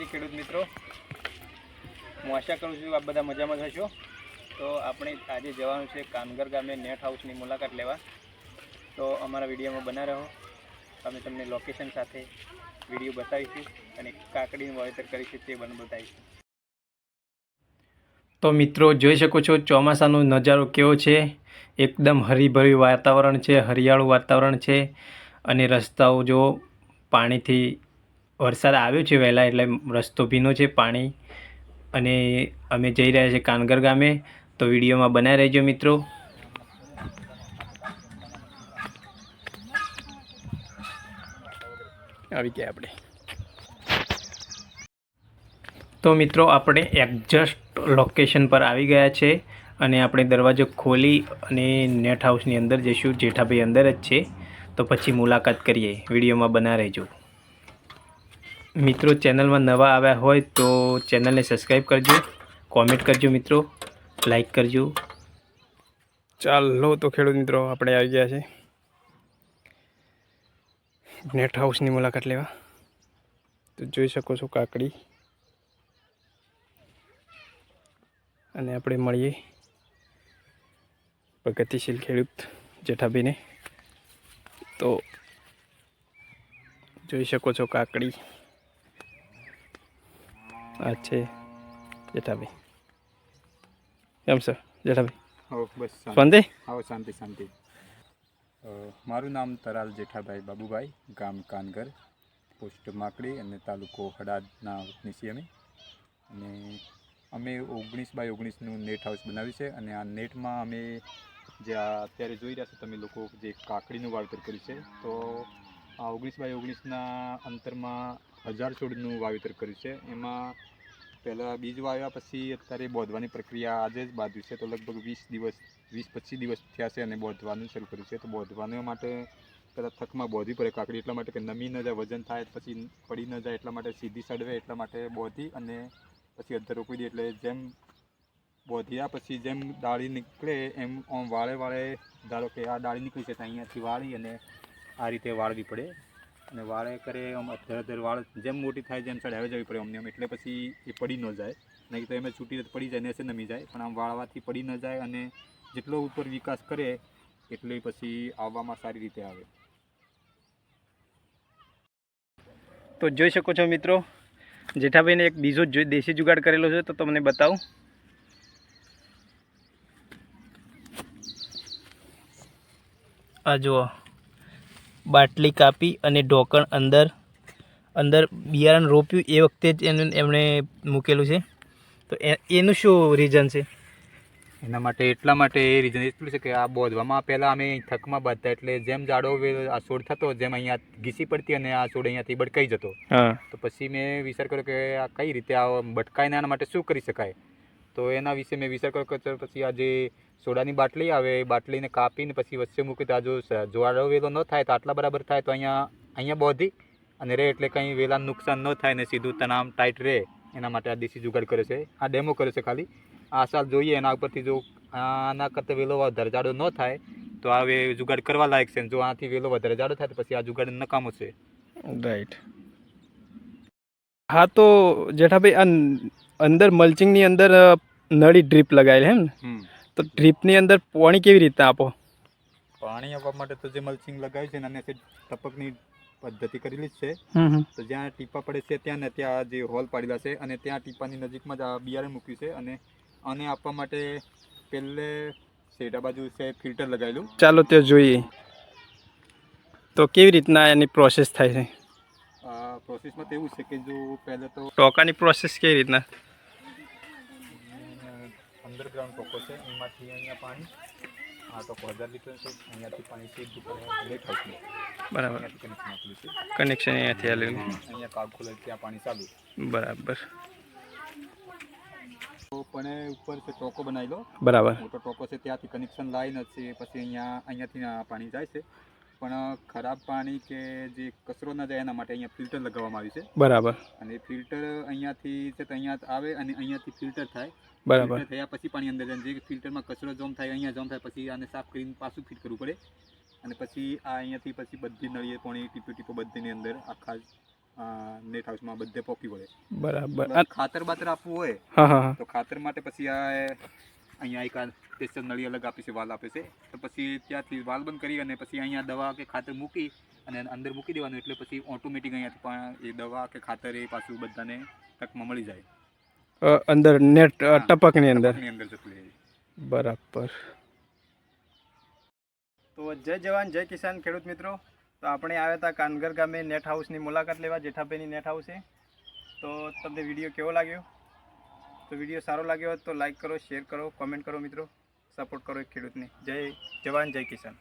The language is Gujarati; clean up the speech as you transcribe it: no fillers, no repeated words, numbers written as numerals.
માતાજી ખેડૂત મિત્રો, હું આશા કરું છું આપ બધા મજામાં હશો। તો આપણે આજે જવાનું છે કાનગર ગામે નેટ હાઉસની મુલાકાત લેવા। તો અમારા વિડીયોમાં બના રહો, અમે તમને લોકેશન સાથે વિડીયો બતાવીશું અને કાકડીનું વાવેતર કરીશું તે પણ બતાવીશું। તો મિત્રો જોઈ શકો છો ચોમાસાનો નજારો કેવો છે। એકદમ હરીભર્યું વાતાવરણ છે, હરિયાળું વાતાવરણ છે અને રસ્તાઓ જો પાણીથી વરસાદ આવ્યો છે વહેલા એટલે રસ્તો ભીનો છે પાણી અને અમે જઈ રહ્યા છીએ કાનગર ગામે। તો વિડીયોમાં બનાવી રહેજો મિત્રો। આવી ગયા આપણે। તો મિત્રો આપણે એક્ઝેક્ટ લોકેશન પર આવી ગયા છે અને આપણે દરવાજો ખોલી અને નેટ હાઉસની અંદર જઈશું। જેઠાભાઈ અંદર જ છે, તો પછી મુલાકાત કરીએ। વિડીયોમાં બના રહેજો મિત્રો। ચેનલમાં નવા આવ્યા હોય તો ચેનલને સબસ્ક્રાઈબ કરજો, કોમેન્ટ કરજો મિત્રો, લાઈક કરજો। ચાલો તો ખેડૂત મિત્રો આપણે આવી ગયા છે નેટ હાઉસની મુલાકાત લેવા। તો જોઈ શકો છો કાકડી, અને આપણે મળીએ પ્રગતિશીલ ખેડૂત જેઠાભાઈને। તો જોઈ શકો છો કાકડી આ છે જેઠાભાઈ। કેમ છે જેઠાભાઈ? हो बस શાંતિ? हो शांति शांति। मारू नाम तराल जेठाभाई बाबूभाई, गाम कानगर, पोस्ट माकड़ी અને તાલુકો હડાદના વતની અમે। અને અમે 19x19નું નેટ હાઉસ બનાવ્યું છે અને આ નેટમાં અમે જે અત્યારે જોઈ રહ્યા છો તમે લોકો જે કાકડીનું વાવેતર કર્યું છે। તો આ 19x19ના અંતરમાં 1000 છોડનું વાવેતર કર્યું છે। એમાં પહેલાં બીજ વાવ્યા, પછી અત્યારે બોધવાની પ્રક્રિયા આજે જ બાંધ્યું છે। તો લગભગ 20-25 દિવસ થયા છે અને બોધવાનું શરૂ કર્યું છે। તો બોધવાના માટે પહેલાં થકમાં બોધવી પડે કાકડી, એટલા માટે કે નમી ન જાય, વજન થાય પછી પડી ન જાય, એટલા માટે સીધી સડવે એટલા માટે બોધી અને પછી અધર રોપી દે। એટલે જેમ બોધ્યા પછી જેમ ડાળી નીકળે એમ આમ વાળે વાળે, ધારો કે આ ડાળી નીકળી છે તો અહીંયાથી વાળી અને આ રીતે વાળવી પડે અને વાળે કરે આમ અધર વાળ જેમ મોટી થાય જેમ ચડાવે જવી પડે અમને આમ, એટલે પછી એ પડી ન જાય। નહીં તો એમ છૂટી પડી જાય ને નમી જાય, પણ આમ વાળવાથી પડી ન જાય અને જેટલો ઉપર વિકાસ કરે એટલે પછી આવવામાં સારી રીતે આવે। તો જોઈ શકો છો મિત્રો જેઠાભાઈને એક બીજો દેશી જુગાડ કરેલો છે, તો તમને બતાવું। આ જુઓ, બાટલી કાપી અને ઢોકણ અંદર બિયારણ રોપ્યું એ વખતે જ એમણે મૂકેલું છે। તો એનું શું રીઝન છે? એના માટે એટલા માટે એ રીઝન એટલું છે કે આ બોધવામાં પહેલાં અમે થકમાં બાંધતા, એટલે જેમ જાડો આ છોડ થતો જેમ અહીંયા ઘીસી પડતી અને આ છોડ અહીંયાથી બટકાઈ જતો। તો પછી મેં વિચાર કર્યો કે આ કઈ રીતે આ બટકાય ને આના માટે શું કરી શકાય। તો એના વિશે મેં વિચાર કર્યો કે પછી આ જે સોડાની બાટલી આવે એ બાટલીને કાપીને પછી વચ્ચે મૂકી, તો આ જો જાડો વેલો ન થાય તો આટલા બરાબર થાય તો અહીંયા બોધી અને રહે, એટલે કંઈ વેલાનું નુકસાન ન થાય ને સીધું તનામ ટાઈટ રહે, એના માટે આ દેશી જુગાડ કરે છે। આ ડેમો કરે છે ખાલી। આ સાલ જોઈએ એના ઉપરથી જો આના કરતાં વેલો વધારે જાડો ન થાય તો આ જુગાડ કરવા લાયક છે। જો આનાથી વેલો વધારે જાડો થાય તો પછી આ જુગાડ નકામો છે। રાઈટ। હા તો જેઠાભાઈ આ અંદર મલ્ચિંગની અંદર નળી ડ્રીપ લગાવેલી હે ને, તો ડ્રીપની અંદર પાણી કેવી રીતે આપો? પાણી આપવા માટે તો જે મલ્ચિંગ લગાવ્યું છે ને અને ટપકની પદ્ધતિ કરેલી જ છે। તો જ્યાં ટીપા પડે છે ત્યાં ને ત્યાં જે હોલ પાડેલા છે અને ત્યાં ટીપાની નજીકમાં જ આ બિયારણ મૂક્યું છે અને આને આપવા માટે પહેલે શેડા બાજુ છે ફિલ્ટર લગાવેલું। ચાલો તે જોઈએ તો કેવી રીતના એની પ્રોસેસ થાય છે। પ્રોસેસમાં તો એવું છે કે જો પહેલે તો ટોકાની પ્રોસેસ કેવી રીતના? અંડરગ્રાઉન્ડ ટોકો છે, એમાંથી અહીંયા પાણી, આ ટોકો 1000 લીટર છે, અહીંયાથી પાણી સીધું પડે નેટ હાઉસમાં, બરાબર, કનેક્શન આપેલું છે, કનેક્શન અહીંયાથી આવેલું, અહીંયા કાગ ખોલે ત્યાં પાણી ચાલુ। બરાબર। તો પણ ઉપર છે ટોકો બનાવેલો, બરાબર, મોટો ટોકો છે, ત્યાંથી કનેક્શન લાઈન જ છે, પછી અહીંયાથી પાણી જાય છે। પણ ખરાબ પાણી કે જે કચરો ન જાય એના માટે અહીંયા ફિલ્ટર લગાવવામાં આવ્યું છે। બરાબર। અને ફિલ્ટર અહીંયાથી છે તો અહીંયા આવે અને અહીંયાથી ફિલ્ટર થાય। બરાબર। ફિલ્ટર થયા પછી પાણી અંદર જાય, જે ફિલ્ટરમાં કચરો જોમ થાય અહીંયા જોમ થાય પછી આને સાફ કરીને પાછું ફિટ કરવું પડે અને પછી આ અહીંયાથી પછી બધી નળીએ પાણી ટીપો ટીપો બધીની અંદર આખા નેટ હાઉસમાં બધે પોકી વળે. બરાબર. બસ ખાતર બાતર આપવું હોય હા હા હા. તો ખાતર માટે પછી આ અહીંયા એક સ્પેશિયલ નળી અલગ આપે છે, વાલ આપે છે, તો પછી ત્યાંથી વાલ બંધ કરી અને પછી અહીંયા દવા કે ખાતર મૂકી અને અંદર મૂકી દેવાનું, એટલે પછી ઓટોમેટિક અહીંયાથી પણ એ દવા કે ખાતર એ પાછું બધાને તકમાં મળી જાય. અંદર નેટ હા, ટપકની અંદર. ટપકની અંદર જતું રહે. બરાબર. તો જય જવાન જય કિસાન ખેડૂત મિત્રો. તો આપણે આવ્યા હતા કાનગર ગામે નેટ હાઉસની મુલાકાત લેવા, જેઠાભાઈની નેટ હાઉસ છે. તો તમને વિડીયો કેવો લાગ્યો? તો વિડીયો સારો લાગ્યો હોય તો લાઈક કરો, શેર કરો, કોમેન્ટ કરો મિત્રો. સપોર્ટ કરો એક ખેડૂતને. જય જવાન જય કિસાન.